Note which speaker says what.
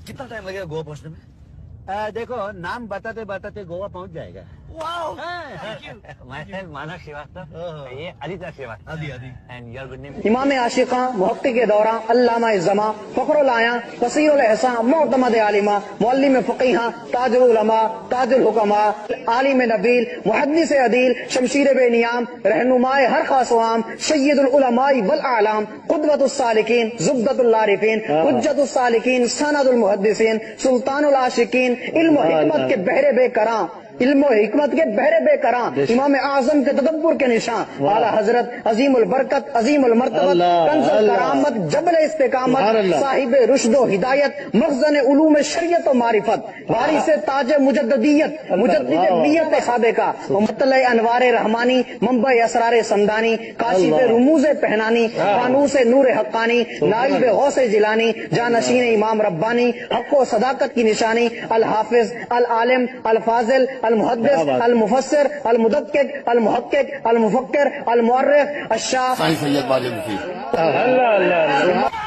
Speaker 1: کتنا ٹائم لگے گا گوا پہنچنے میں؟
Speaker 2: دیکھو نام بتاتے بتاتے گوا پہنچ جائے گا.
Speaker 3: امام عاشقاں محقق دوراں علامہ الزماں فخر العیاں کثیر الاحساں معتمد عالمہ معلم فقیہاں تاج العلماء تاج الحکماء عالم نبیل محدث عدیل شمشیر بے نیام رہنمائے ہر خاص و عام سید العلماء والاعلام قدوۃ السالکین زبدۃ العارفین حجت السالکین سند المحدثین سلطان العاشقین علم و حکمت کے بحر بے کراں علم و حکمت کے بحر بے کراں امام اعظم کے تدبر کے نشان اعلیٰ حضرت عظیم البرکت عظیم المرتبت کنز کرامت جبل استقامت صاحب رشد و ہدایت مخزن علوم شریعت و معرفت وارث تاج مجددیت مجددیت سابقہ مطلع انوار رحمانی منبع اسرار سمدانی کاشف رموز پہنانی فانوس نور حقانی نائب غوث جیلانی جانشین امام ربانی حق و صداقت کی نشانی الحافظ العالم الفاضل المحدث المفسر المدقق المحقق المفکر المؤرخ الشاہ
Speaker 1: سید باجے مفید.
Speaker 2: اللہ اللہ.